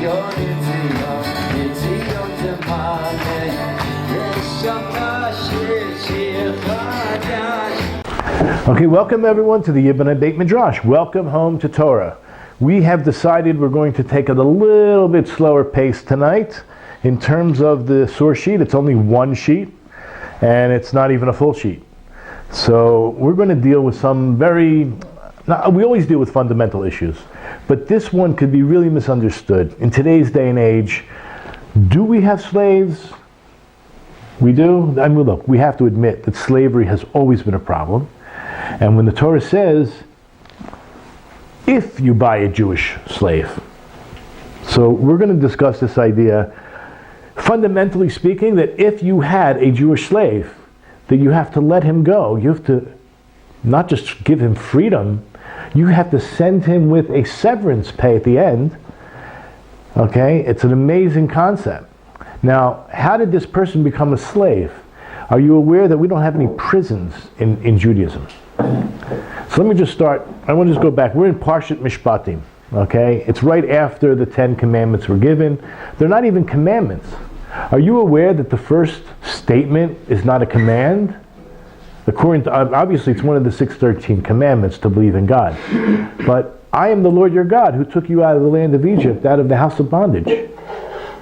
Okay, welcome everyone to the Yiboneh Beit Midrash. Welcome home to Torah. We have decided we're going to take it a little bit slower pace tonight. In terms of the source sheet, it's only one sheet, and it's not even a full sheet. So we're going to deal with some we always deal with fundamental issues, but this one could be really misunderstood. In today's day and age, do we have slaves? We do. I mean, look, we have to admit that slavery has always been a problem. And when the Torah says, if you buy a Jewish slave. So we're going to discuss this idea, fundamentally speaking, that if you had a Jewish slave, that you have to let him go. You have to not just give him freedom, you have to send him with a severance pay at the end. Okay? It's an amazing concept. Now, how did this person become a slave? Are you aware that we don't have any prisons in Judaism? So let me just start. I want to just go back. We're in Parshat Mishpatim. Okay? It's right after the 10 commandments were given. They're not even commandments. Are you aware that the first statement is not a command? According to, obviously it's one of the 613 commandments to believe in God. But I am the Lord your God who took you out of the land of Egypt, out of the house of bondage.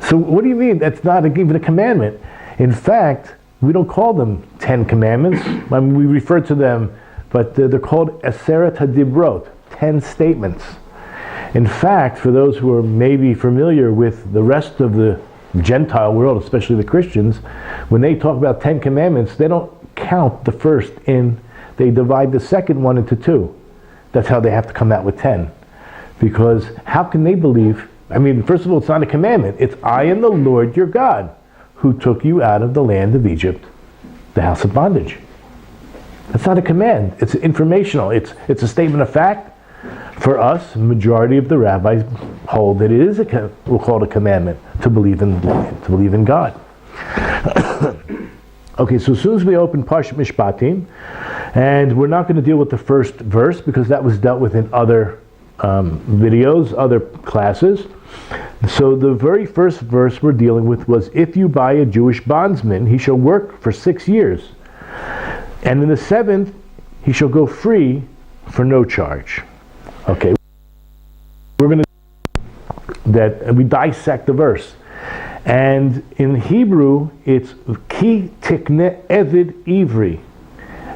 So what do you mean that's not even a commandment? In fact, we don't call them 10 commandments. I mean, we refer to them, but they're called Aseret HaDibrot, 10 statements. In fact, for those who are maybe familiar with the rest of the Gentile world, especially the Christians, when they talk about 10 commandments, they don't count the first in, they divide the second one into two. That's how they have to come out with 10. Because how can they believe? I mean, first of all, it's not a commandment. It's I am the Lord your God who took you out of the land of Egypt, the house of bondage. That's not a command. It's informational. It's a statement of fact. For us, the majority of the rabbis hold that it is we'll call it a commandment to believe in God. Okay, so as soon as we open Parshat Mishpatim, and we're not going to deal with the first verse because that was dealt with in other videos, other classes. So the very first verse we're dealing with was, if you buy a Jewish bondsman, he shall work for 6 years. And in the 7th, he shall go free for no charge. Okay, we're going to we dissect the verse. And in Hebrew, it's Ki Tikne Eved Ivry.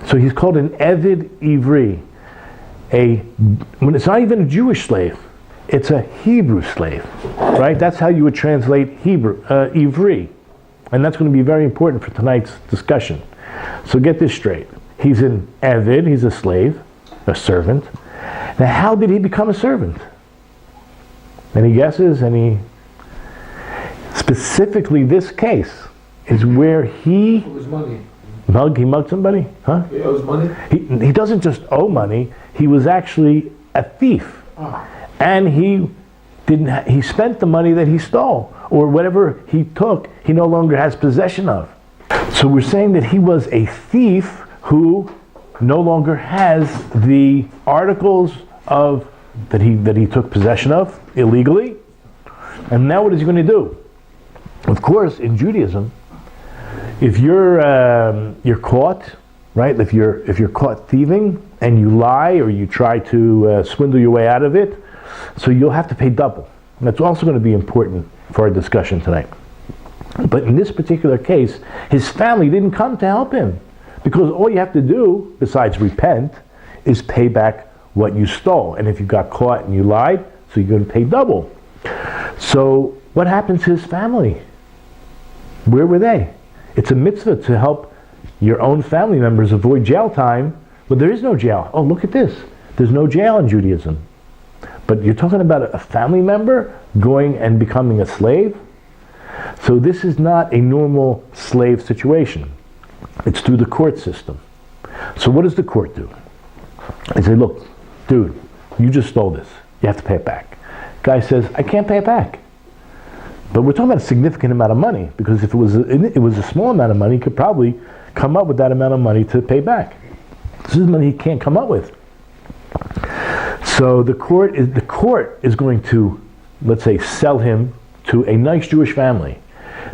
So he's called an Eved Ivry. When it's not even a Jewish slave, it's a Hebrew slave, right? That's how you would translate Ivry. And that's going to be very important for tonight's discussion. So get this straight. He's an Eved, he's a slave, a servant. Now how did he become a servant? Any guesses? Specifically this case is where he... It was money. He mugged somebody? Huh? He owes money? He doesn't just owe money, he was actually a thief. Oh. And he spent the money that he stole, or whatever he took, he no longer has possession of. So we're saying that he was a thief who no longer has the articles that he took possession of illegally. And now what is he going to do? Of course, in Judaism, if you're caught, right? If you're caught thieving and you lie or you try to swindle your way out of it, so you'll have to pay double. And that's also going to be important for our discussion tonight. But in this particular case, his family didn't come to help him, because all you have to do, besides repent, is pay back what you stole. And if you got caught and you lied, so you're going to pay double. So what happened to his family? Where were they? It's a mitzvah to help your own family members avoid jail time, but there is no jail. Oh, look at this. There's no jail in Judaism. But you're talking about a family member going and becoming a slave? So this is not a normal slave situation. It's through the court system. So what does the court do? They say, look, dude, you just stole this. You have to pay it back. Guy says, I can't pay it back. But we're talking about a significant amount of money, because if it was a small amount of money, he could probably come up with that amount of money to pay back. This is money he can't come up with. So the court is going to let's say, sell him to a nice Jewish family.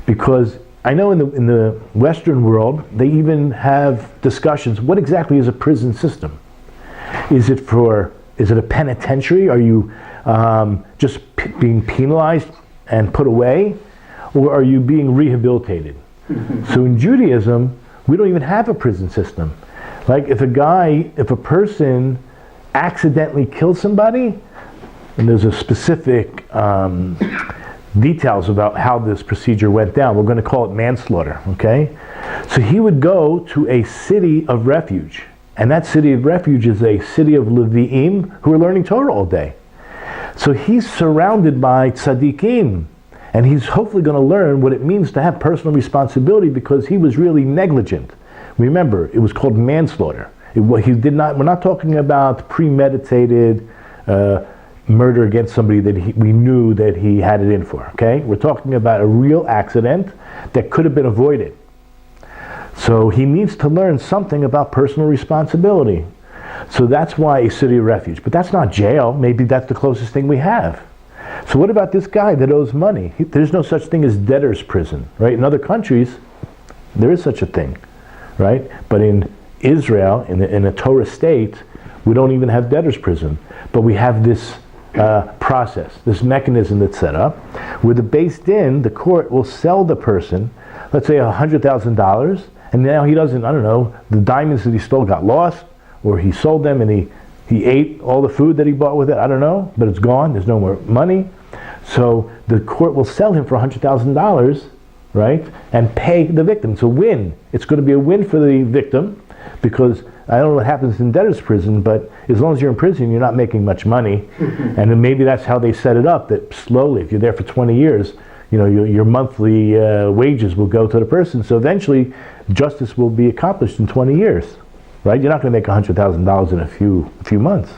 Because I know in the Western world, they even have discussions, what exactly is a prison system? Is it a penitentiary? Are you just being penalized and put away? Or are you being rehabilitated? So in Judaism, we don't even have a prison system. Like if a person accidentally kills somebody, and there's a specific details about how this procedure went down. We're going to call it manslaughter, okay? So he would go to a city of refuge. And that city of refuge is a city of Levi'im who are learning Torah all day. So he's surrounded by tzaddikim. And he's hopefully going to learn what it means to have personal responsibility because he was really negligent. Remember, it was called manslaughter. We're not talking about premeditated murder against somebody that we knew that he had it in for, okay? We're talking about a real accident that could have been avoided. So he needs to learn something about personal responsibility. So that's why a city of refuge. But that's not jail. Maybe that's the closest thing we have. So what about this guy that owes money? There's no such thing as debtor's prison, right? In other countries, there is such a thing, right? But in Israel, in a Torah state, we don't even have debtor's prison. But we have this process, this mechanism that's set up, where the Beis Din, the court, will sell the person, let's say $100,000, and now he doesn't, I don't know, the diamonds that he stole got lost, or he sold them and he ate all the food that he bought with it, I don't know, but it's gone, there's no more money. So the court will sell him for $100,000, right, and pay the victim. It's a win. It's going to be a win for the victim, because I don't know what happens in debtor's prison, but as long as you're in prison, you're not making much money. And then maybe that's how they set it up, that slowly, if you're there for 20 years, you know, your monthly wages will go to the person. So eventually, justice will be accomplished in 20 years, right? You're not going to make $100,000 in a few months.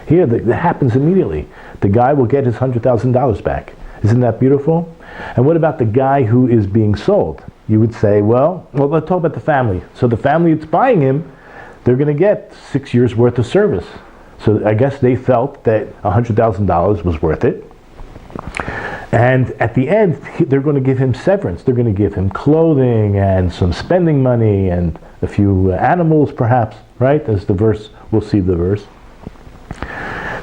Here, that happens immediately. The guy will get his $100,000 back. Isn't that beautiful? And what about the guy who is being sold? You would say, well, let's talk about the family. So the family that's buying him, they're going to get 6 years worth of service. So I guess they felt that $100,000 was worth it. And at the end, they're going to give him severance. They're going to give him clothing and some spending money and a few animals perhaps, right? As the verse, we'll see the verse.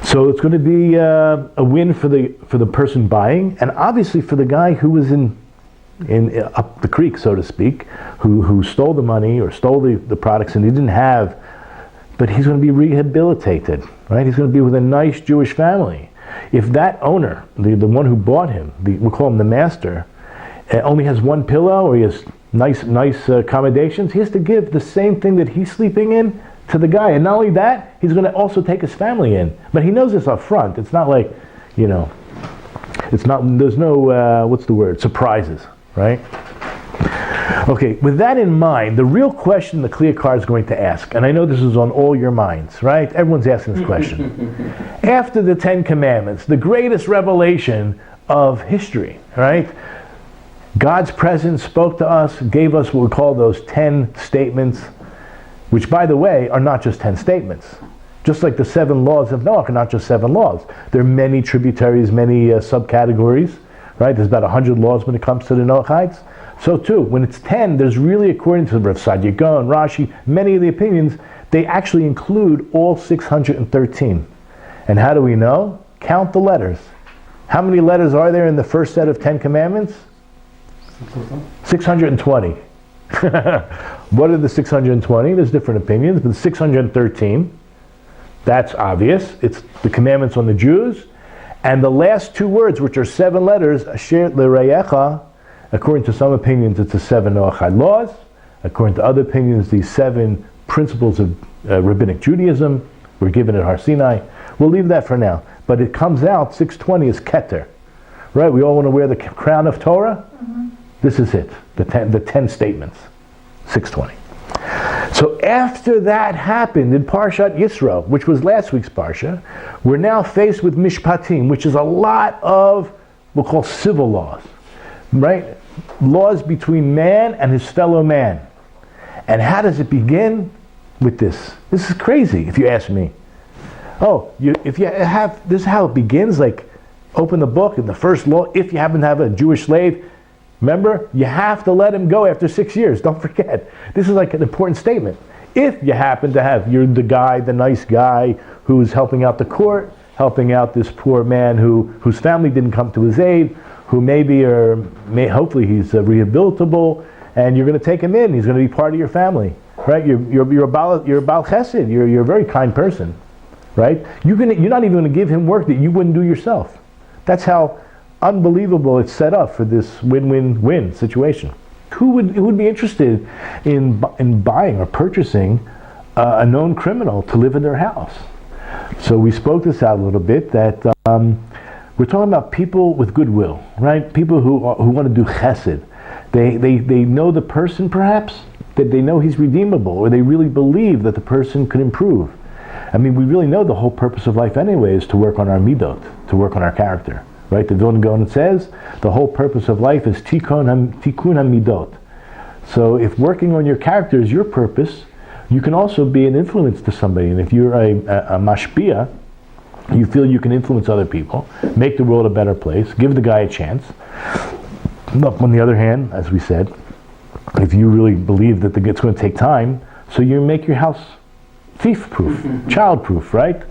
So it's going to be a win for the person buying, and obviously for the guy who was in up the creek, so to speak, who stole the money or stole the products and he didn't have, but he's going to be rehabilitated, right? He's going to be with a nice Jewish family. If that owner, the one who bought him, we'll call him the master, only has one pillow or he has nice accommodations, he has to give the same thing that he's sleeping in to the guy. And not only that, he's going to also take his family in. But he knows this up front. It's not like, you know, there's no, surprises, right? Okay, with that in mind, the real question the clear card is going to ask, and I know this is on all your minds, right? Everyone's asking this question. After the 10 Commandments, the greatest revelation of history, right? God's presence spoke to us, gave us what we call those 10 statements, which, by the way, are not just 10 statements. Just like the 7 laws of Noah are not just 7 laws. There are many tributaries, many subcategories, right? There's about 100 laws when it comes to the Noachites. So too, when it's 10, there's really, according to Rav Saadia Gaon, Rashi, many of the opinions, they actually include all 613. And how do we know? Count the letters. How many letters are there in the first set of 10 Commandments? 620. What are the 620? There's different opinions, but 613, that's obvious. It's the commandments on the Jews. And the last 2 words, which are 7 letters, Asher L'Reyecha, according to some opinions, it's the 7 Noachide laws. According to other opinions, these 7 principles of rabbinic Judaism were given at Har Sinai. We'll leave that for now. But it comes out, 620 is Keter. Right? We all want to wear the crown of Torah? Mm-hmm. This is it, the 10 statements. 620. So after that happened in Parshat Yisro, which was last week's Parsha, we're now faced with Mishpatim, which is a lot of, we'll call civil laws, right? Laws between man and his fellow man. And how does it begin? With this. This is crazy, if you ask me. This is how it begins, like, open the book, and the first law, if you happen to have a Jewish slave, remember, you have to let him go after 6 years. Don't forget. This is like an important statement. If you happen to have, you're the guy, the nice guy, who's helping out the court, helping out this poor man whose family didn't come to his aid, who hopefully he's rehabilitable, and you're going to take him in. He's going to be part of your family, right? You're a Baal Chesed. You're a very kind person, right? You're not even going to give him work that you wouldn't do yourself. That's how unbelievable it's set up for this win-win-win situation. Who would be interested in buying or purchasing a known criminal to live in their house? So we spoke this out a little bit, that we're talking about people with goodwill, right? People who want to do chesed. They know the person, perhaps, that they know he's redeemable, or they really believe that the person could improve. I mean, we really know the whole purpose of life anyway is to work on our midot, to work on our character. Right? The Vilna Gaon says the whole purpose of life is tikkun hamidot. So if working on your character is your purpose, you can also be an influence to somebody. And if you're a mashpia, you feel you can influence other people, make the world a better place, give the guy a chance. Look, on the other hand, as we said, if you really believe that it's going to take time, so you make your house thief-proof, child-proof, right?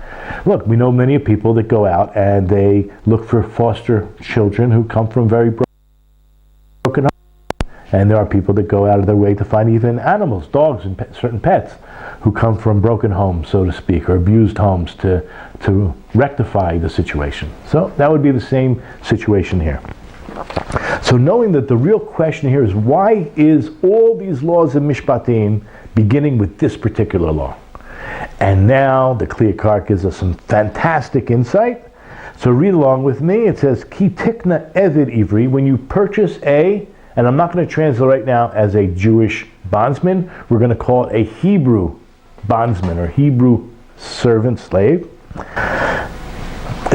Look, we know many people that go out and they look for foster children who come from very broken homes. And there are people that go out of their way to find even animals, dogs and certain pets, who come from broken homes, so to speak, or abused homes to rectify the situation. So that would be the same situation here. So knowing that the real question here is, why is all these laws of Mishpatim beginning with this particular law? And now the Kliyakar gives us some fantastic insight. So read along with me. It says, Ki tikna Eved Ivry, when you purchase and I'm not going to translate right now as a Jewish bondsman, we're going to call it a Hebrew bondsman or Hebrew servant, slave.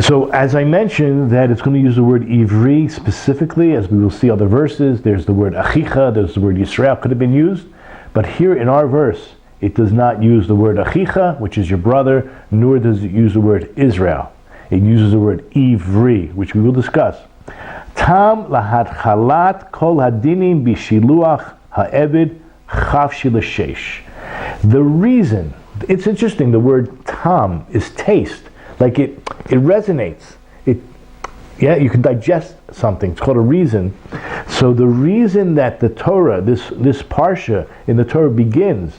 So as I mentioned, that it's going to use the word Ivry specifically, as we will see other verses. There's the word Achicha, there's the word Yisrael could have been used. But here in our verse, it does not use the word Achicha, which is your brother, nor does it use the word Israel. It uses the word Ivry, which we will discuss. Tam lahadchalat kol hadinim bishiluach ha'eved chavshi l'sheish. The reason, it's interesting, the word tam is taste. Like it resonates. You can digest something. It's called a reason. So the reason that the Torah, this Parsha in the Torah begins,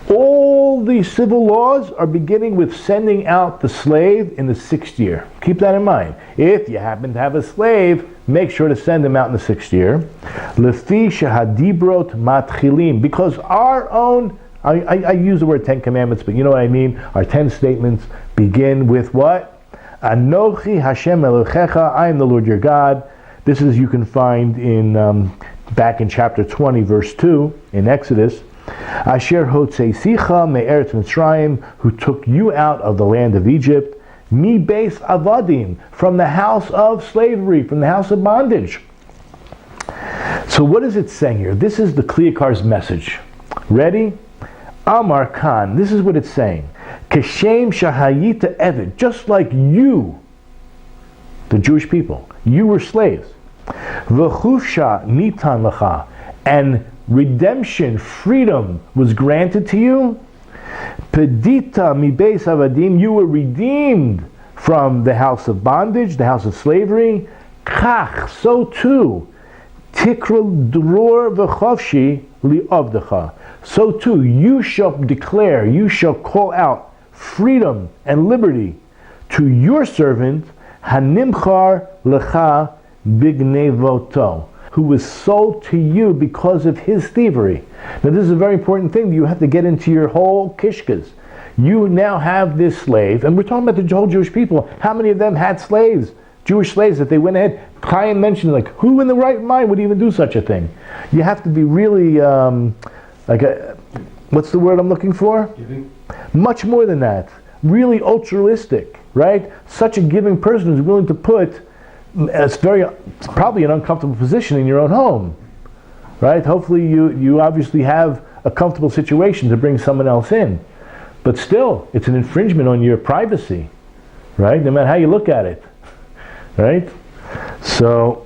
all these civil laws are beginning with sending out the slave in the 6th year. Keep that in mind. If you happen to have a slave, make sure to send him out in the 6th year. Lefi shehadibrot matchilim, because our own, I use the word 10 commandments, but you know what I mean. Our 10 statements begin with what? Anochi Hashem Elohecha, I am the Lord your God. This is, you can find in back in chapter 20, verse 2 in Exodus. Asher hotzeisicha me'eretz Mitzrayim, who took you out of the land of Egypt, mi beis avadim, from the house of slavery, from the house of bondage. So what is it saying here? This is the Kliyakar's message. Ready? Amar Khan, this is what it's saying. Keshem shahayita eved, just like you, the Jewish people, you were slaves. V'chufsha nitan lecha, and redemption, freedom was granted to you. Pedita mi beis avadim, you were redeemed from the house of bondage, the house of slavery. Kach, so too, tikral dror v'chavshi li'avdecha, so too you shall declare, you shall call out freedom and liberty to your servant, hanimchar lecha bignevoto, who was sold to you because of his thievery. Now this is a very important thing. You have to get into your whole kishkas. You now have this slave, and we're talking about the whole Jewish people. How many of them had slaves, Jewish slaves, that they went ahead? Chaim mentioned, like, who in the right mind would even do such a thing? You have to be really, what's the word I'm looking for? Giving. Much more than that. Really altruistic, right? Such a giving person who's willing to put, it's probably an uncomfortable position in your own home, right? Hopefully you obviously have a comfortable situation to bring someone else in, but still, it's an infringement on your privacy, right? No matter how you look at it. right? So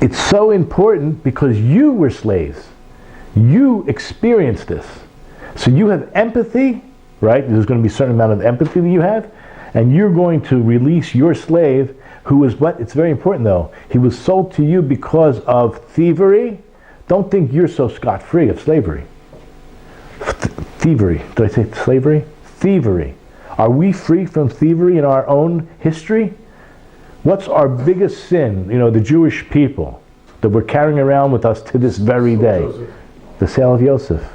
it's so important because you were slaves. You experienced this. So you have empathy, right? There's going to be a certain amount of empathy that you have, and you're going to release your slave who was what? It's very important though. He was sold to you because of thievery. Don't think you're so scot-free of slavery. Thievery. Did I say slavery? Thievery. Are we free from thievery in our own history? What's our biggest sin, the Jewish people, that we're carrying around with us to this very day? The sale of Yosef.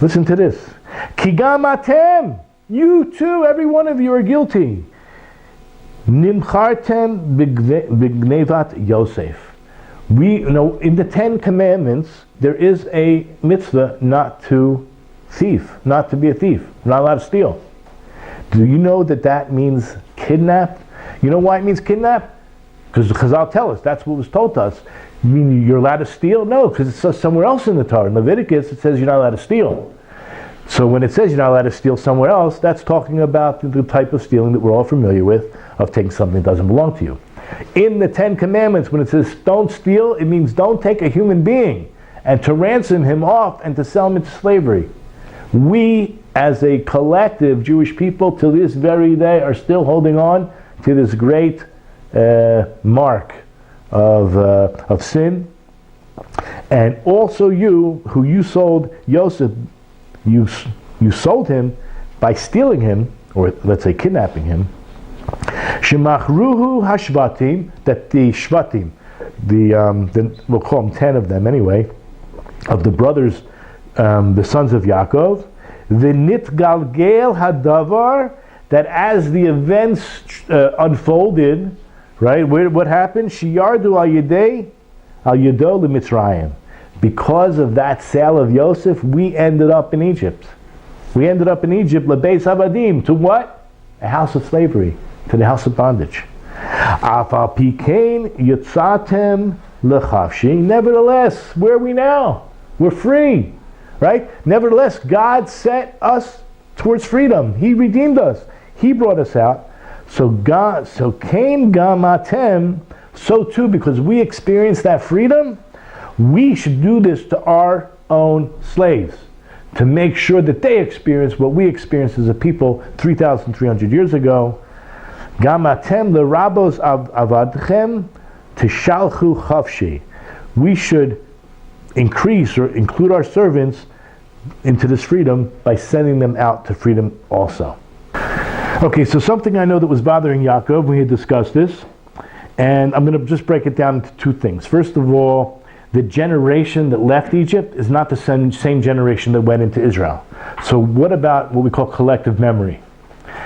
Listen to this. Kigam atem, you too, every one of you are guilty. Nimchartem b'gnevat Yosef. In the 10 Commandments, there is a mitzvah not to thief, not to be a thief, not allowed to steal. Do you know that means kidnap? You know why it means kidnap? Because Chazal tell us, that's what was told to us. You mean you're allowed to steal? No, because it says somewhere else in the Torah. In Leviticus, it says you're not allowed to steal. So when it says you're not allowed to steal somewhere else, that's talking about the type of stealing that we're all familiar with, of taking something that doesn't belong to you. In the 10 Commandments, when it says don't steal, it means don't take a human being and to ransom him off and to sell him into slavery. We, as a collective Jewish people, to this very day, are still holding on to this great mark of sin. And also who you sold Yosef, you sold him by stealing him, or let's say kidnapping him. Shemachruhu hashvatim, that the shvatim, we'll call them 10 of them anyway, of the brothers, the sons of Yaakov, v'nitgalgel hadavar, that as the events unfolded, right, what happened? Shiyardu al yado l'Mitzrayim. Because of that sale of Yosef, we ended up in Egypt. We ended up in Egypt, lebeis avadim, to what? A house of slavery, to the house of bondage. Afal pikein yitzatem lechavshi. Nevertheless, where are we now? We're free, right? Nevertheless, God set us towards freedom. He redeemed us. He brought us out. So kain gamatem, so too, because we experienced that freedom, we should do this to our own slaves, to make sure that they experience what we experienced as a people 3,300 years ago. Gamatem lerabos avadchem tishalchu chavshi. We should increase or include our servants into this freedom by sending them out to freedom also. Okay, so something I know that was bothering Yaakov, we had discussed this, and I'm going to just break it down into two things. First of all, the generation that left Egypt is not the same generation that went into Israel. So what about what we call collective memory?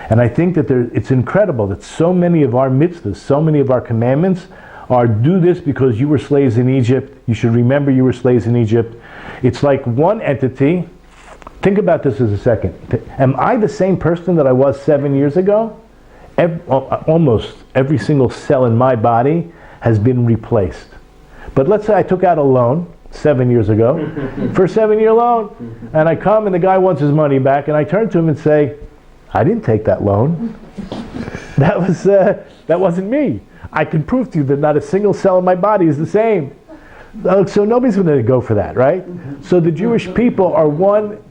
And I think that it's incredible that so many of our mitzvahs, so many of our commandments are do this because you were slaves in Egypt. You should remember you were slaves in Egypt. It's like one entity. Think about this as a second. Am I the same person that I was 7 years ago? Almost every single cell in my body has been replaced. But let's say I took out a loan 7 years ago for a 7-year loan, and I come and the guy wants his money back, and I turn to him and say, I didn't take that loan. That wasn't me. I can prove to you that not a single cell in my body is the same. So nobody's going to go for that, right? So the Jewish people are one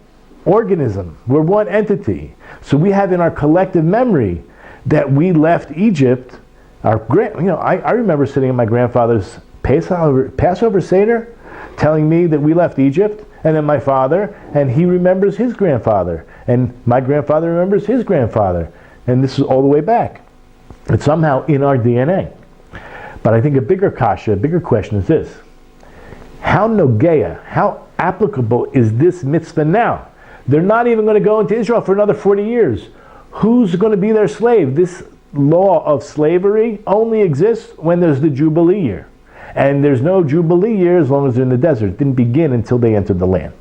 organism. We're one entity. So we have in our collective memory that we left Egypt. I remember sitting at my grandfather's Passover Seder, telling me that we left Egypt, and then my father, and he remembers his grandfather, and my grandfather remembers his grandfather, and this is all the way back. It's somehow in our DNA. But I think a bigger question is this: how nogeya, how applicable is this mitzvah now? They're not even going to go into Israel for another 40 years. Who's going to be their slave? This law of slavery only exists when there's the Jubilee year. And there's no Jubilee year as long as they're in the desert. It didn't begin until they entered the land.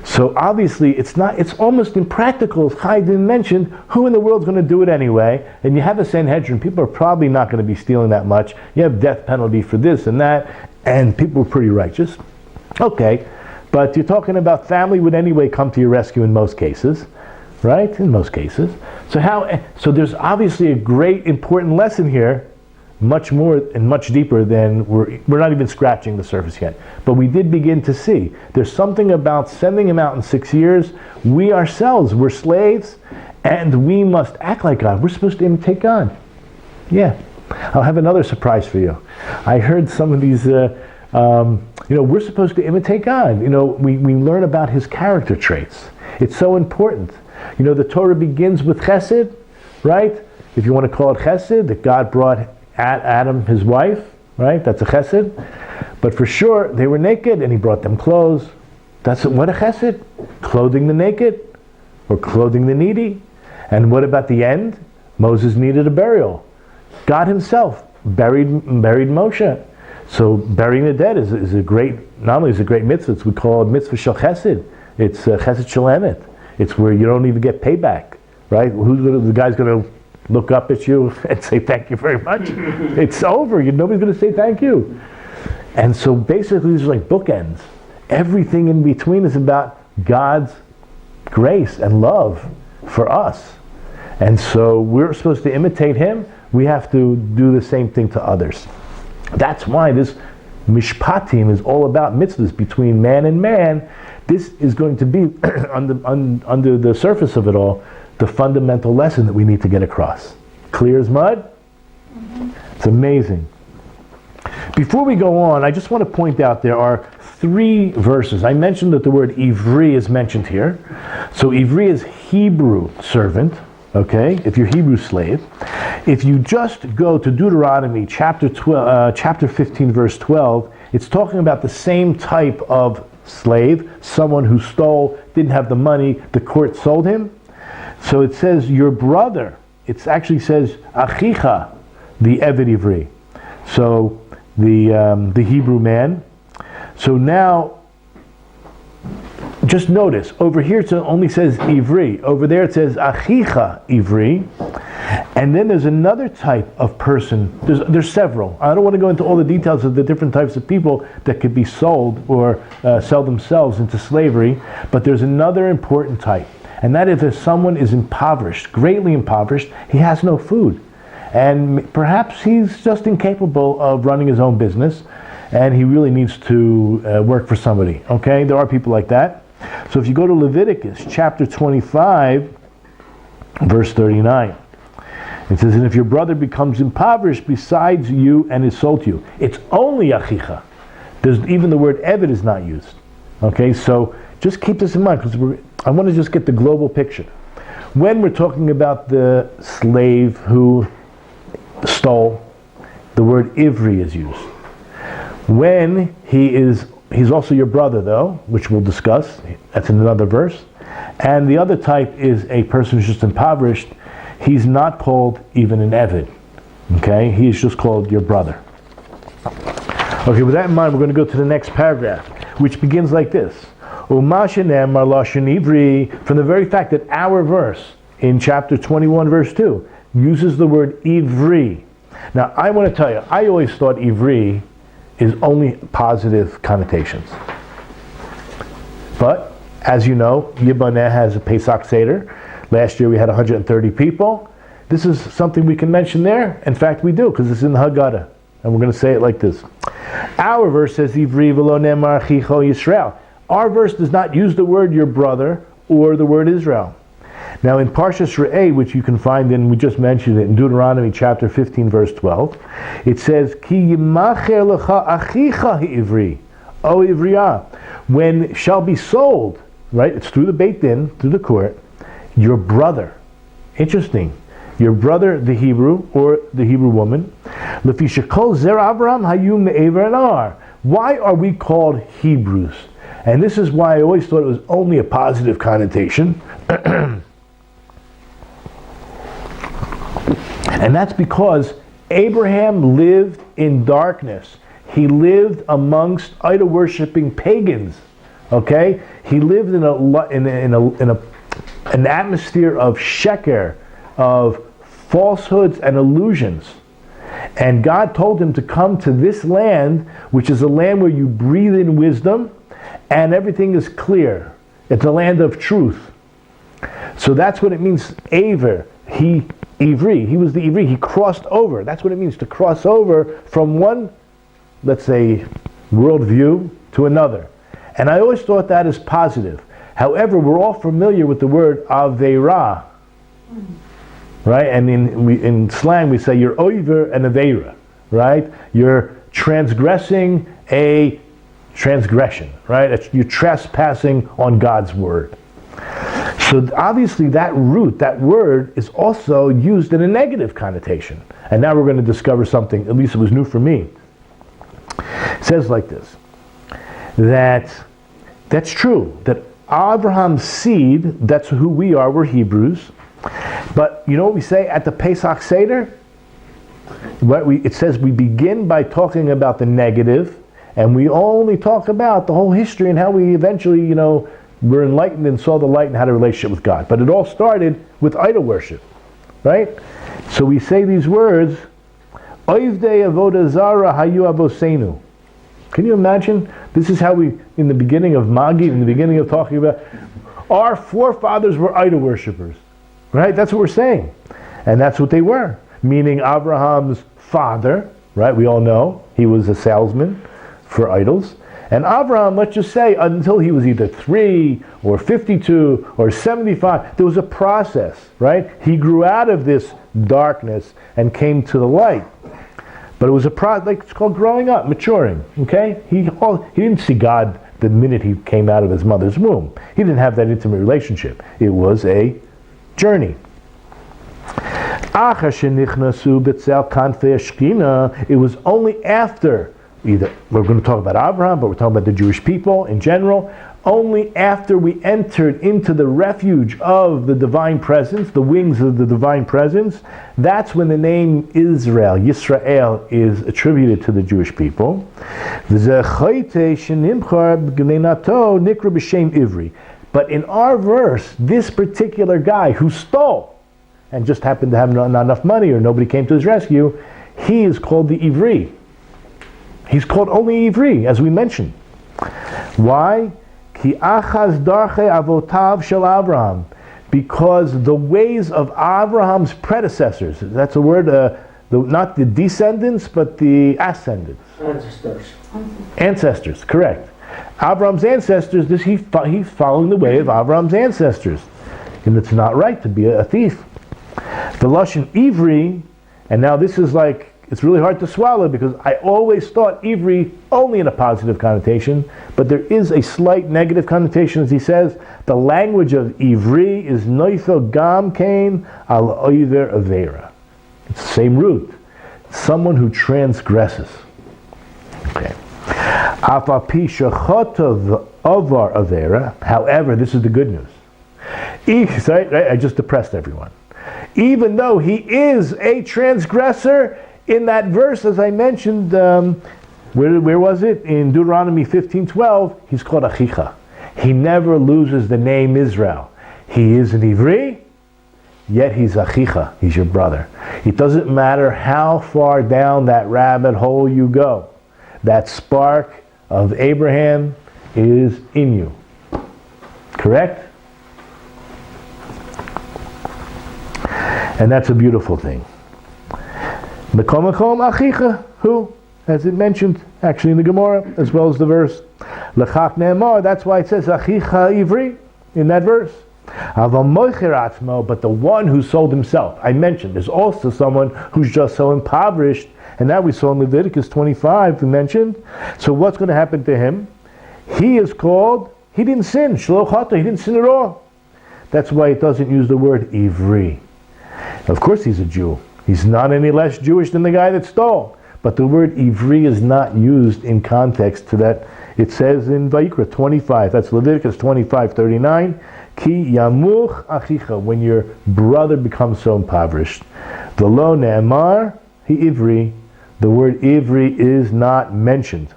So obviously it's almost impractical, as Chai didn't mention, who in the world's going to do it anyway? And you have a Sanhedrin, people are probably not going to be stealing that much. You have death penalty for this and that, and people are pretty righteous. Okay, but you're talking about family would anyway come to your rescue in most cases. right? In most cases. So there's obviously a great important lesson here, much more and much deeper than we're not even scratching the surface yet. But we did begin to see there's something about sending him out in 6 years. We ourselves, we're slaves, and we must act like God. We're supposed to imitate God. Yeah. I'll have another surprise for you. I heard some of these, we're supposed to imitate God. We learn about his character traits. It's so important. The Torah begins with Chesed, right? If you want to call it Chesed, that God brought Adam, his wife, right? That's a Chesed. But for sure, they were naked and he brought them clothes. What a Chesed? Clothing the naked or clothing the needy. And what about the end? Moses needed a burial. God himself buried Moshe. So burying the dead is a great, not only is it a great mitzvah, we call it mitzvah shel chesed. It's chesed shel emet. It's where you don't even get payback, right? The guy's going to look up at you and say thank you very much? It's over. Nobody's going to say thank you. And so basically these are like bookends. Everything in between is about God's grace and love for us. And so we're supposed to imitate him. We have to do the same thing to others. That's why this Mishpatim is all about mitzvahs between man and man. This is going to be, under the surface of it all, the fundamental lesson that we need to get across. Clear as mud? Mm-hmm. It's amazing. Before we go on, I just want to point out there are 3 verses. I mentioned that the word Ivry is mentioned here. So Ivry is Hebrew servant. Okay, if you're Hebrew slave. If you just go to Deuteronomy chapter 15, verse 12, it's talking about the same type of slave, someone who stole, didn't have the money, the court sold him. So it says your brother. It actually says Achicha, the Eved Ivri. So the Hebrew man. So now, just notice, over here it only says Ivri. Over there it says Achicha Ivri. And then there's another type of person. There's several. I don't want to go into all the details of the different types of people that could be sold or sell themselves into slavery. But there's another important type. And that is if someone is impoverished, greatly impoverished, he has no food. And perhaps he's just incapable of running his own business. And he really needs to work for somebody. Okay? There are people like that. So if you go to Leviticus chapter 25, verse 39, it says, and if your brother becomes impoverished besides you and is sold to you, it's only Achicha. Even the word Eved is not used. Okay, so just keep this in mind, because I want to just get the global picture. When we're talking about the slave who stole, the word Ivri is used. When he's also your brother, though, which we'll discuss. That's in another verse. And the other type is a person who's just impoverished. He's not called even an Eved. Okay? He is just called your brother. Okay, with that in mind, we're going to go to the next paragraph, which begins like this. From the very fact that our verse in chapter 21, verse 2, uses the word Ivri. Now, I want to tell you, I always thought Ivri is only positive connotations. But, as you know, Yiboneh has a Pesach Seder. Last year we had 130 people. This is something we can mention there. In fact, we do, because it's in the Haggadah. And we're going to say it like this. Our verse says, Ivri v'lo nemar achicho Yisrael. Our verse does not use the word your brother or the word Israel. Now in Parshat Rabbi, which you can find in, we just mentioned it, in Deuteronomy chapter 15, verse 12, it says, Ki yimacher lecha achicha Ivri, o Ivriya. When shall be sold, right? It's through the Beit Din, through the court, your brother. Interesting. Your brother, the Hebrew, or the Hebrew woman. Lefi shekol zer Avraham hayu me'ever anar. Why are we called Hebrews? And this is why I always thought it was only a positive connotation. And that's because Abraham lived in darkness. He lived amongst idol-worshipping pagans. Okay? He lived in an atmosphere of sheker, of falsehoods and illusions. And God told him to come to this land, which is a land where you breathe in wisdom and everything is clear. It's a land of truth. So that's what it means, Aver. Ivry. He was the Ivry. He crossed over. That's what it means to cross over from one, let's say, worldview to another. And I always thought that is positive. However, we're all familiar with the word Aveira, right? And in slang we say you're Oiver and Aveira, right? You're transgressing a transgression, right? You're trespassing on God's word. So obviously that root, that word, is also used in a negative connotation. And now we're going to discover something, at least it was new for me. It says like this, that's true, that Abraham's seed, that's who we are, we're Hebrews. But you know what we say at the Pesach Seder? It says we begin by talking about the negative, and we only talk about the whole history and how we eventually, were enlightened and saw the light and had a relationship with God. But it all started with idol worship, right? So we say these words, Oivdei avodah zara hayu avosenu. Can you imagine? This is how we, in the beginning of Magi, in the beginning of talking about, our forefathers were idol worshippers, right? That's what we're saying. And that's what they were. Meaning Abraham's father, right? We all know he was a salesman for idols. And Abraham, let's just say, until he was either 3 or 52 or 75, there was a process, right? He grew out of this darkness and came to the light. But it was a process, like it's called growing up, maturing, okay? He didn't see God the minute he came out of his mother's womb. He didn't have that intimate relationship. It was a journey. It was only after, we're going to talk about Abraham, but we're talking about the Jewish people in general, only after we entered into the refuge of the divine presence, the wings of the divine presence, that's when the name Yisrael is attributed to the Jewish people. But in our verse, this particular guy who stole and just happened to have not enough money or nobody came to his rescue, he is called the Ivry. He's called only Ivry, as we mentioned. Why? Ki achaz darchei avotav shel Avraham. Because the ways of Abraham's predecessors, that's a word, not the descendants, but the ascendants. Ancestors, correct. Abraham's ancestors, he's following the way of Abraham's ancestors. And it's not right to be a thief. The Lashon Ivry, and now this is like, it's really hard to swallow because I always thought Ivry only in a positive connotation, but there is a slight negative connotation, as he says. The language of Ivry is Noifel Gam Kain al Oiver Avera. It's the same root. Someone who transgresses. Okay. Afapi Shechotov Avar Avera. However, this is the good news. Right? I just depressed everyone. Even though he is a transgressor, in that verse, as I mentioned, where was it? In Deuteronomy 15:12, he's called Achicha. He never loses the name Israel. He is an Ivri, yet he's Achicha. He's your brother. It doesn't matter how far down that rabbit hole you go. That spark of Abraham is in you. Correct? And that's a beautiful thing. Mekom achicha, who, as it mentioned, actually in the Gemara, as well as the verse. Lechak ne'emar, that's why it says achicha ivri, in that verse. But the one who sold himself, I mentioned, there's also someone who's just so impoverished, and that we saw in Leviticus 25, we mentioned. So what's going to happen to him? He is called, he didn't sin, shelo chata, he didn't sin at all. That's why it doesn't use the word ivri. Of course he's a Jew. He's not any less Jewish than the guy that stole. But the word Ivri is not used in context to that. It says in Vayikra 25, that's Leviticus 25:39, Ki yamuch achicha, when your brother becomes so impoverished. V'lo ne'emar hi Ivri, the word Ivri is not mentioned.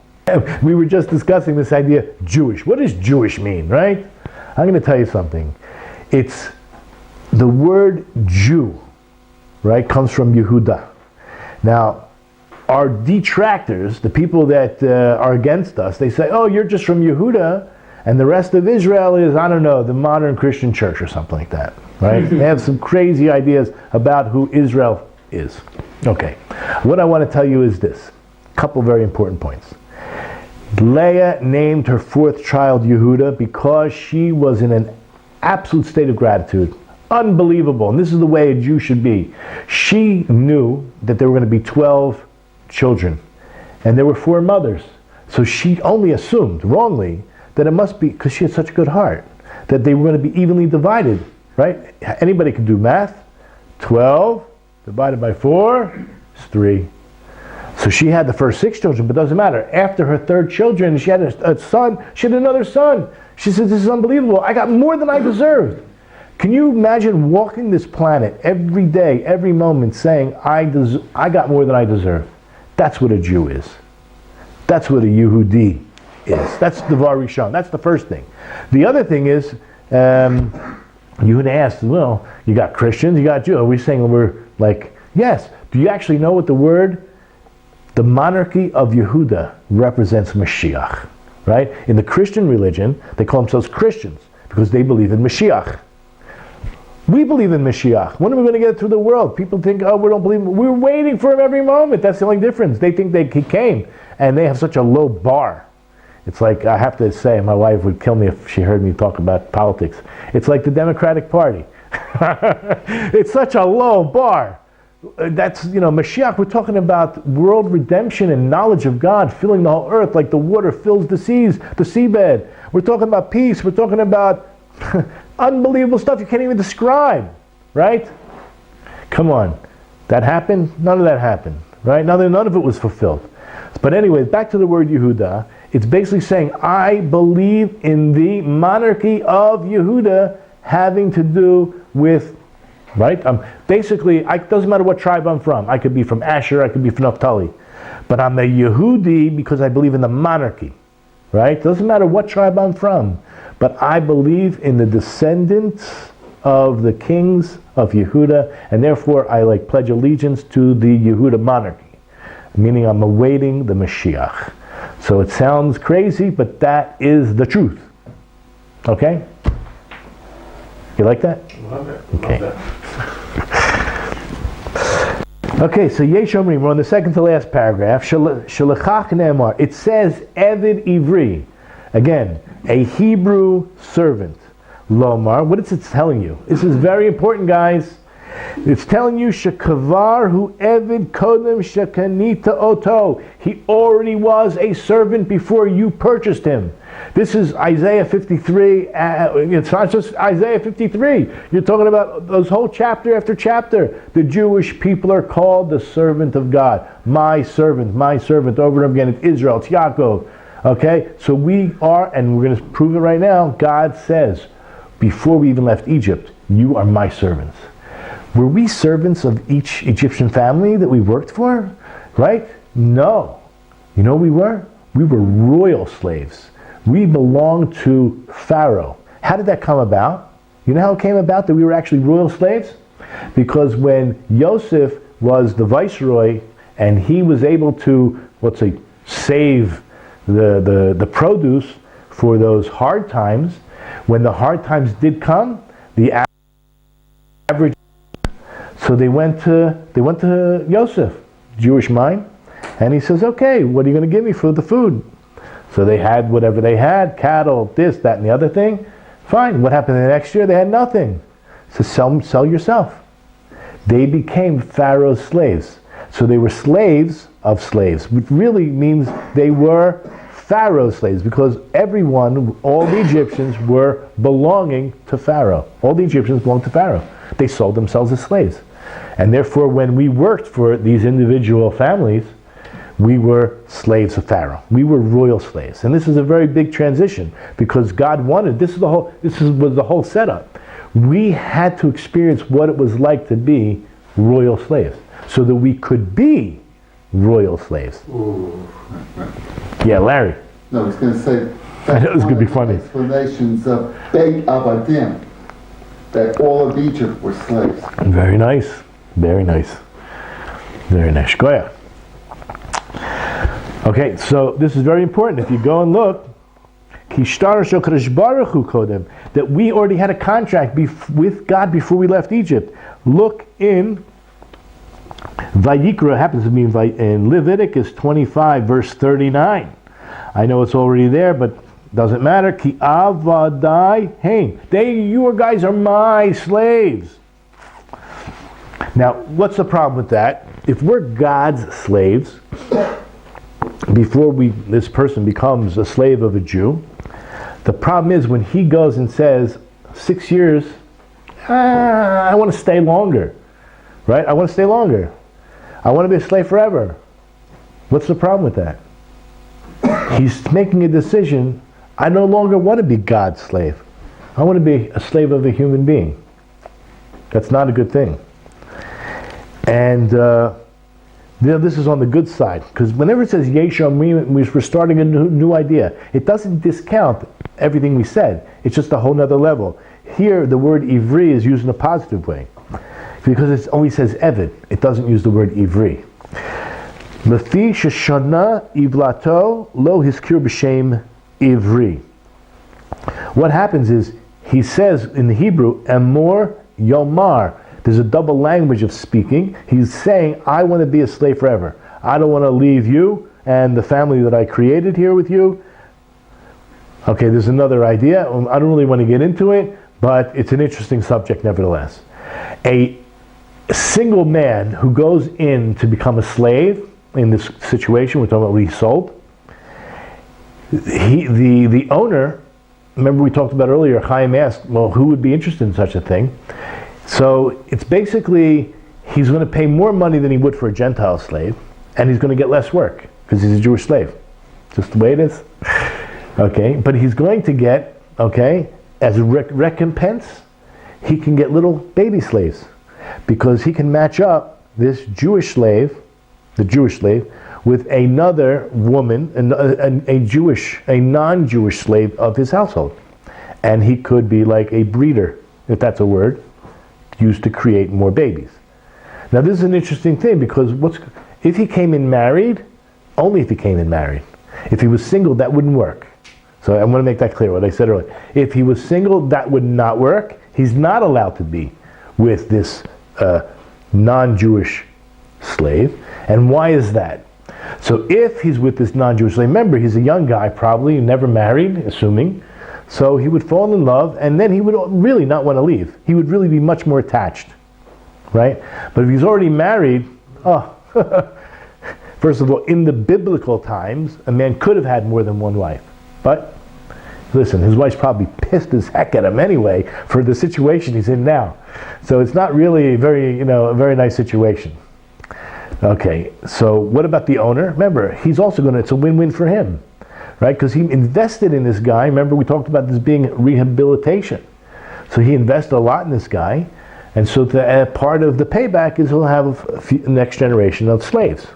We were just discussing this idea, Jewish. What does Jewish mean, right? I'm going to tell you something. It's the word Jew, right, comes from Yehuda. Now, our detractors, the people that are against us, they say, oh, you're just from Yehuda, and the rest of Israel is, I don't know, the modern Christian church or something like that, right? They have some crazy ideas about who Israel is. Okay, what I want to tell you is this, a couple very important points. Leah named her fourth child Yehuda because she was in an absolute state of gratitude. Unbelievable, and this is the way a Jew should be. She knew that there were going to be 12 children, and there were 4 mothers. So she only assumed, wrongly, that it must be, because she had such a good heart, that they were going to be evenly divided, right? Anybody can do math. 12 divided by 4 is 3. So she had the first 6 children, but it doesn't matter. After her 3rd children, she had a son. She had another son. She said, this is unbelievable. I got more than I deserved. Can you imagine walking this planet every day, every moment, saying, I got more than I deserve? That's what a Jew is. That's what a Yehudi is. That's the Var Rishon. That's the first thing. The other thing is, Yehuda asked, well, you got Christians, you got Jews. Are we saying we're like, yes. Do you actually know what the monarchy of Yehuda represents Mashiach, right? In the Christian religion, they call themselves Christians because they believe in Mashiach. We believe in Mashiach. When are we going to get it through the world? People think, oh, we don't believe him. We're waiting for him every moment. That's the only difference. They think he came, and they have such a low bar. It's like, I have to say, my wife would kill me if she heard me talk about politics. It's like the Democratic Party. It's such a low bar. That's, Mashiach, we're talking about world redemption and knowledge of God filling the whole earth like the water fills the seas, the seabed. We're talking about peace. We're talking about unbelievable stuff you can't even describe, right? Come on. That happened? None of that happened, right? None of it was fulfilled. But anyway, back to the word Yehuda. It's basically saying, I believe in the monarchy of Yehuda having to do with, right? Basically, it doesn't matter what tribe I'm from. I could be from Asher, I could be from Naphtali. But I'm a Yehudi because I believe in the monarchy, right? Doesn't matter what tribe I'm from. But I believe in the descendants of the kings of Yehuda, and therefore I pledge allegiance to the Yehuda monarchy, meaning I'm awaiting the Mashiach. So it sounds crazy, but that is the truth. Okay? You like that? Love it. Okay. Love that. Okay, so Yesh Omrim, we're on the second to last paragraph. Shelechach Ne'emar. It says Eved Ivry. Again, a Hebrew servant. Lomar. What is it telling you? This is very important, guys. It's telling you Shekavar hu Eved Kodem Shekanita Oto. He already was a servant before you purchased him. This is Isaiah 53. It's not just Isaiah 53. You're talking about those whole chapter after chapter. The Jewish people are called the servant of God. My servant, over and over again. It's Israel, it's Yaakov. Okay? So we are, and we're going to prove it right now, God says, before we even left Egypt, you are my servants. Were we servants of each Egyptian family that we worked for? Right? No. You know what we were? We were royal slaves. We belonged to Pharaoh. How did that come about? You know how it came about that we were actually royal slaves? Because when Yosef was the viceroy and he was able to, let's say, save the produce for those hard times, when the hard times did come, the average, so they went to Yosef, Jewish mind, and he says, okay, what are you going to give me for the food? So they had whatever they had, cattle, this, that, and the other thing. Fine. What happened the next year? They had nothing. So sell yourself. They became Pharaoh's slaves. So they were slaves of slaves, which really means they were Pharaoh's slaves, because everyone, all the Egyptians were belonging to Pharaoh. All the Egyptians belonged to Pharaoh. They sold themselves as slaves. And therefore, when we worked for these individual families, we were slaves of Pharaoh. We were royal slaves. And this is a very big transition, because God wanted, was the whole setup. We had to experience what it was like to be royal slaves, so that we could be royal slaves. Ooh. Yeah, Larry. No, I was going to say, I know it was going to be funny. Explanations of Beit Avadim, that all of Egypt were slaves. Very nice. Very nice. Very nice. Shkoya. Okay, so this is very important. If you go and look, that we already had a contract with God before we left Egypt. Look in Vayikra, happens to be in Leviticus 25, verse 39. I know it's already there, but doesn't matter. Ki avadai hein. You guys are my slaves. Now, what's the problem with that? If we're God's slaves, before this person becomes a slave of a Jew, the problem is when he goes and says, 6 years, I want to stay longer. Right? I want to stay longer. I want to be a slave forever. What's the problem with that? He's making a decision. I no longer want to be God's slave. I want to be a slave of a human being. That's not a good thing. And this is on the good side, because whenever it says Yeshua, we're starting a new idea. It doesn't discount everything we said. It's just a whole nother level. Here, the word Ivry is used in a positive way, because it only says Eved. It doesn't use the word Ivry. Lefi sheshana ivlato lo hiskir b'shem Ivry. What happens is, he says in the Hebrew, Emor Yomar. There's a double language of speaking. He's saying, I want to be a slave forever. I don't want to leave you and the family that I created here with you. Okay, there's another idea. I don't really want to get into it, but it's an interesting subject nevertheless. A single man who goes in to become a slave in this situation, we're talking about what he sold, the owner, remember we talked about earlier, Chaim asked, well, who would be interested in such a thing? So it's basically, he's going to pay more money than he would for a Gentile slave, and he's going to get less work, because he's a Jewish slave. Just the way it is. Okay, but he's going to get, as a recompense, he can get little baby slaves, because he can match up this Jewish slave, the Jewish slave, with another woman, a non-Jewish slave of his household. And he could be like a breeder, if that's a word, used to create more babies. Now this is an interesting thing, because if he came in married, only if he came in married. If he was single, that wouldn't work. So I want to make that clear, what I said earlier. If he was single, that would not work. He's not allowed to be with this non-Jewish slave. And why is that? So if he's with this non-Jewish slave, remember he's a young guy, probably never married, assuming. So he would fall in love, and then he would really not want to leave. He would really be much more attached, right? But if he's already married, first of all, in the biblical times, a man could have had more than one wife. But listen, his wife's probably pissed as heck at him anyway for the situation he's in now. So it's not really a very nice situation. Okay, so what about the owner? Remember, he's also it's a win-win for him. Right, because he invested in this guy. Remember, we talked about this being rehabilitation. So he invested a lot in this guy, and so part of the payback is he'll have a next generation of slaves.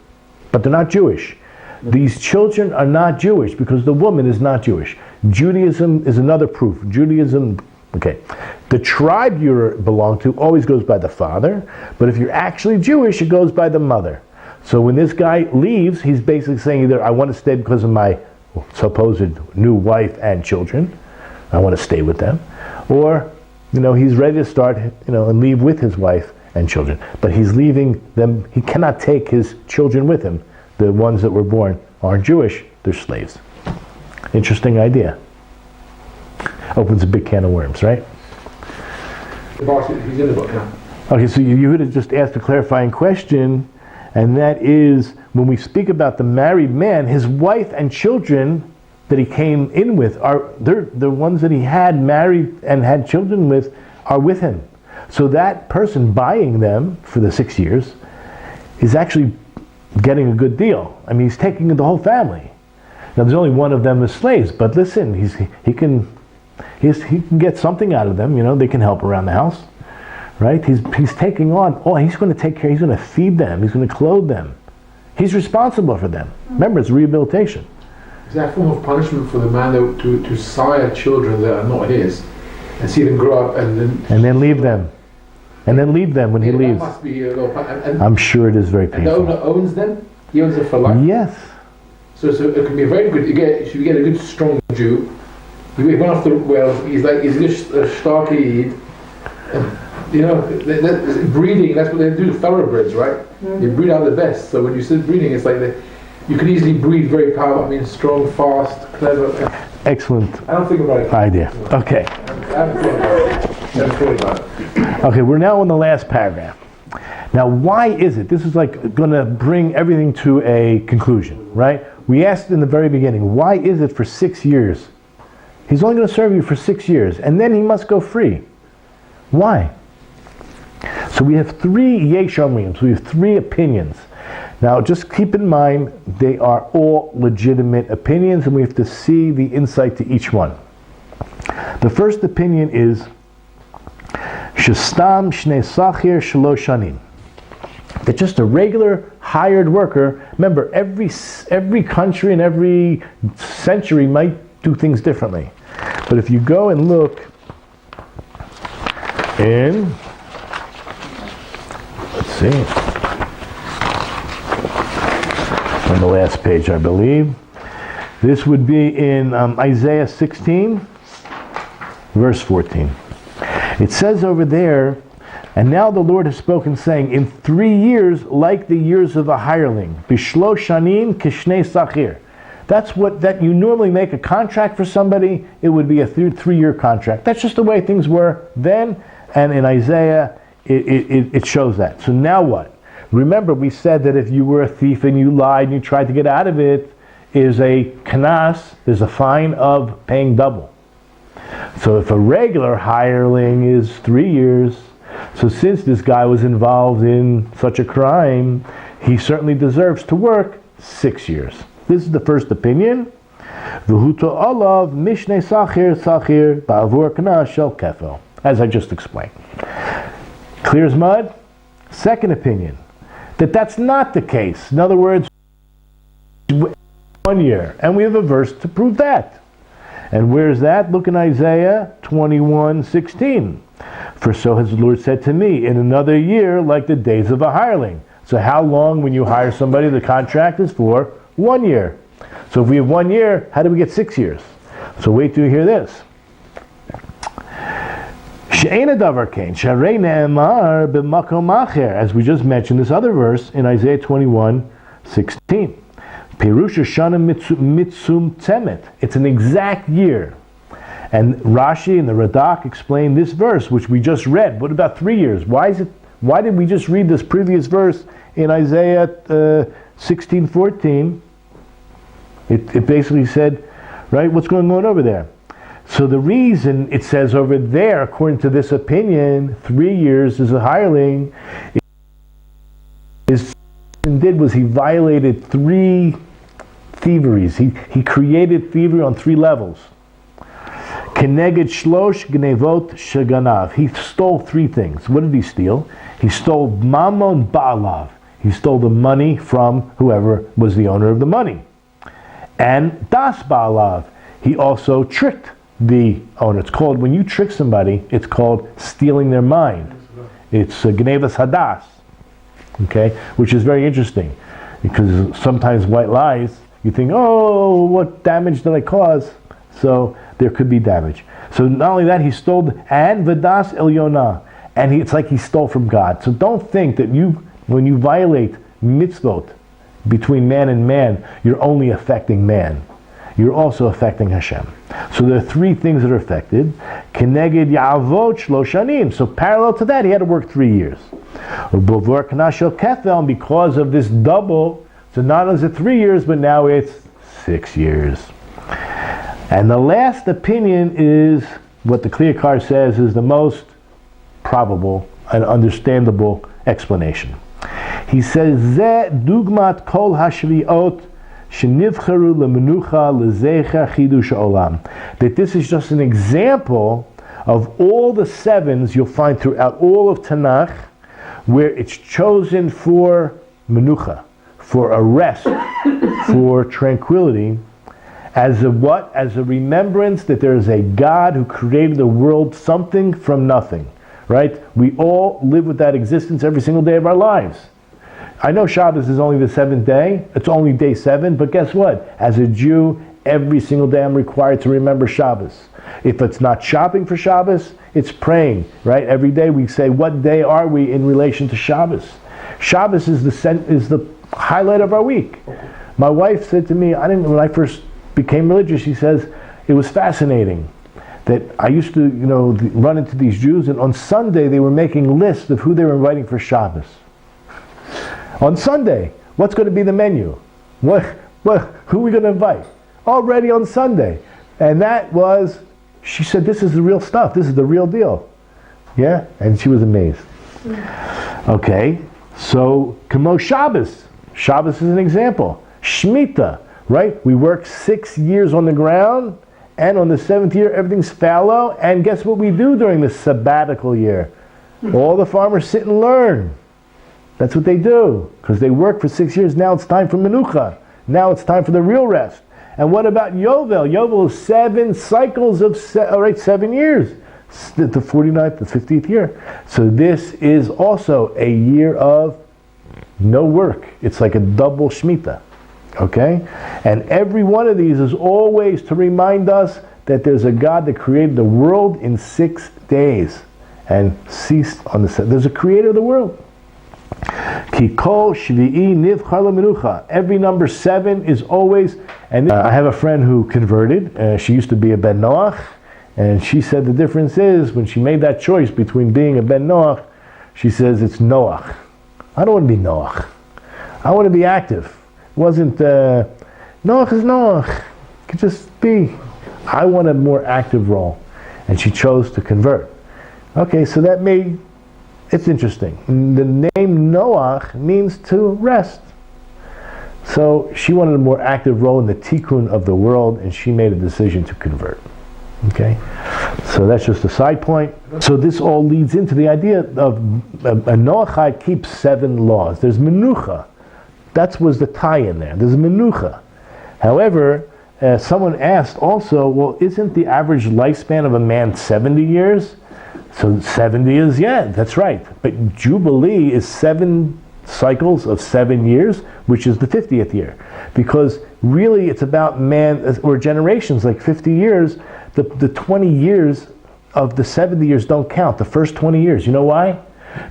But they're not Jewish. These children are not Jewish because the woman is not Jewish. Judaism is another proof. Judaism, the tribe you belong to always goes by the father, but if you're actually Jewish, it goes by the mother. So when this guy leaves, he's basically saying either I want to stay because of my supposed new wife and children, I want to stay with them, or he's ready to start and leave with his wife and children, but he's leaving them. He cannot take his children with him. The ones that were born aren't Jewish, they're slaves. Interesting idea. Opens a big can of worms, right? He's in the book now. Okay, so you would have just asked a clarifying question, and that is, when we speak about the married man, his wife and children that he came in with they're the ones that he had married and had children with are with him. So that person buying them for the 6 years is actually getting a good deal. I mean, he's taking the whole family. Now, there's only one of them as slaves, but listen, he can get something out of them. They can help around the house, right? He's taking on. He's going to take care. He's going to feed them. He's going to clothe them. He's responsible for them. Remember, it's rehabilitation. Is that a form of punishment for the man to sire children that are not his and see them grow up and then leave them? And then leave them when he leaves. That must be a little I'm sure it is very painful. And the owner owns them? He owns them for life? Yes. So it can be a very good, you should get a good strong Jew He went off to Wales. He's just a starky. You know, breeding. That's what they do. Thoroughbreds, right? Mm-hmm. They breed out the best. So when you say breeding, it's like you can easily breed very powerful. I mean, strong, fast, clever. Excellent I don't think about it. idea. Okay. I haven't thought about it. Okay, we're now on the last paragraph. Now, why is it? This is like going to bring everything to a conclusion, right? We asked in the very beginning, why is it for 6 years? He's only going to serve you for 6 years, and then he must go free. Why? So we have 3 yesh omrim, so we have 3 opinions. Now, just keep in mind, they are all legitimate opinions, and we have to see the insight to each one. The first opinion is Shestam Shnei Sachir Shalosh Shanim. That just a regular hired worker, remember, every country and every century might do things differently. But if you go and look in, let's see, on the last page, I believe, this would be in Isaiah 16, verse 14. It says over there, and now the Lord has spoken, saying, in 3 years, like the years of a hireling, bishlo shanim kishnei sachir. That's that you normally make a contract for somebody, it would be a 3-year contract. That's just the way things were then, and in Isaiah, it shows that. So now what? Remember, we said that if you were a thief and you lied and you tried to get out of it, is a kanas, there's a fine of paying double. So if a regular hireling is 3 years, so since this guy was involved in such a crime, he certainly deserves to work 6 years. This is the first opinion. V'huto olav mishnei sachir sachir ba'avur kana shel kefel, as I just explained. Clear as mud? Second opinion, that's not the case. In other words, 1 year, and we have a verse to prove that. And where's that? Look in Isaiah 21:16. For so has the Lord said to me, in another year like the days of a hireling. So how long when you hire somebody, the contract is for 1 year. So if we have 1 year, how do we get 6 years? So wait till you hear this. As we just mentioned, this other verse in Isaiah 21:16. Pirusha Shana Mitsum Temet. It's an exact year. And Rashi and the Radak explain this verse, which we just read. What about 3 years? Why did we just read this previous verse in Isaiah 16:14? It basically said, right, what's going on over there? So the reason it says over there, according to this opinion, 3 years is a hireling, is he violated 3 thieveries. He created thievery on 3 levels. Keneged shlosh gnevot sheganav. He stole 3 things. What did he steal? He stole mamon ba'alav. He stole the money from whoever was the owner of the money. And das ba'alav. He also tricked the owner. It's called, when you trick somebody, it's called stealing their mind. It's gnevas hadas. Okay? Which is very interesting. Because sometimes white lies, you think, oh, what damage did I cause? So there could be damage. So not only that, he stole, and Vadas Elyonah, and it's like he stole from God. So don't think that when you violate mitzvot between man and man, you're only affecting man. You're also affecting Hashem. So there are 3 things that are affected. Keneged Ya'avot Shlosh Shanim. So parallel to that, he had to work 3 years. Ubavur Kana Shel Kefel, and because of this double, so not only is it 3 years, but now it's 6 years. And the last opinion is what the Kliyakar says is the most probable and understandable explanation. He says, Ze dugmat kol hashviot shenivcharu lemenucha lezecher chidush olam. That this is just an example of all the 7s you'll find throughout all of Tanakh, where it's chosen for menucha, for a rest, for tranquility, as a what? As a remembrance that there is a God who created the world, something from nothing, right? We all live with that existence every single day of our lives. I know Shabbos is only the seventh day. It's only day 7, but guess what? As a Jew, every single day I'm required to remember Shabbos. If it's not shopping for Shabbos, it's praying, right? Every day we say, what day are we in relation to Shabbos? Shabbos is the highlight of our week. My wife said to me, when I first became religious, she says, it was fascinating that I used to, run into these Jews, and on Sunday they were making lists of who they were inviting for Shabbos. On Sunday, what's going to be the menu? Who are we going to invite? Already on Sunday. And that was, she said, this is the real stuff. This is the real deal. Yeah? And she was amazed. Okay, so, Kamo Shabbos. Shabbos is an example. Shemitah, right? We work 6 years on the ground, and on the 7th year, everything's fallow. And guess what we do during the sabbatical year? All the farmers sit and learn. That's what they do, because they work for 6 years. Now it's time for Menucha. Now it's time for the real rest. And what about Yovel? Yovel is 7 cycles of 7 years. The 49th, the 50th year. So this is also a year of no work. It's like a double Shemitah. Okay? And every one of these is always to remind us that there's a God that created the world in 6 days and ceased on the 7th. There's a creator of the world. Kikol Shvi'i Nivchar LaMenucha. Every number 7 is always, and I have a friend who converted. She used to be a Ben Noach, and she said the difference is when she made that choice between being a Ben Noach, she says it's Noach. I don't want to be Noach. I want to be active. It wasn't Noach is Noach. It could just be. I want a more active role, and she chose to convert. Okay, so that made. It's interesting. The name Noach means to rest. So she wanted a more active role in the tikkun of the world, and she made a decision to convert. Okay? So that's just a side point. So this all leads into the idea of a Noachite keeps 7 laws. There's Menucha. That was the tie-in there. There's Menucha. However, someone asked also, well, isn't the average lifespan of a man 70 years? So 70 is, yeah, that's right. But Jubilee is 7 cycles of 7 years, which is the 50th year. Because really it's about man, or generations, like 50 years, the 20 years of the 70 years don't count, the first 20 years. You know why?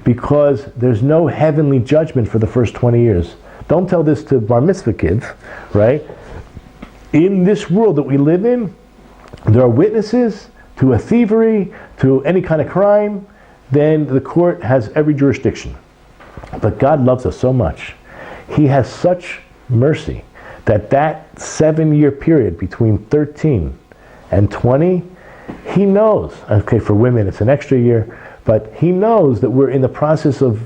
Because there's no heavenly judgment for the first 20 years. Don't tell this to bar mitzvah kids, right? In this world that we live in, there are witnesses to a thievery, to any kind of crime, then the court has every jurisdiction. But God loves us so much. He has such mercy that 7-year period between 13 and 20, He knows, okay, for women it's an extra year, but He knows that we're in the process of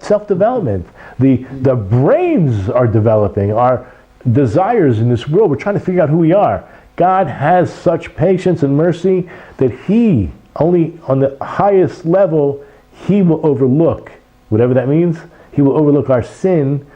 self-development. The brains are developing, our desires in this world, we're trying to figure out who we are. God has such patience and mercy that He, only on the highest level, He will overlook, whatever that means, He will overlook our sin.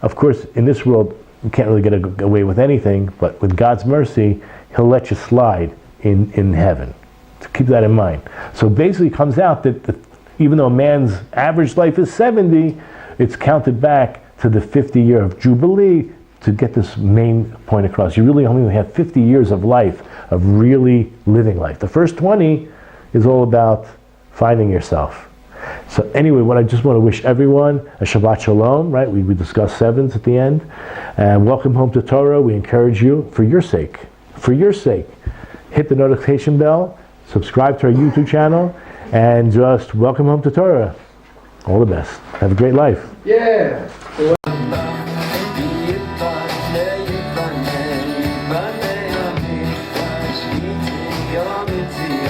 Of course, in this world, we can't really get away with anything, but with God's mercy, He'll let you slide in heaven. So keep that in mind. So basically it comes out that even though a man's average life is 70, it's counted back to the 50 year of Jubilee to get this main point across. You really only have 50 years of life, of really living life. The first 20 is all about finding yourself. So anyway, what I just want to wish everyone a Shabbat Shalom, right? We discussed 7s at the end. And welcome home to Torah. We encourage you, for your sake, hit the notification bell, subscribe to our YouTube channel, and just welcome home to Torah. All the best. Have a great life. Yeah. Yiboneh Archives.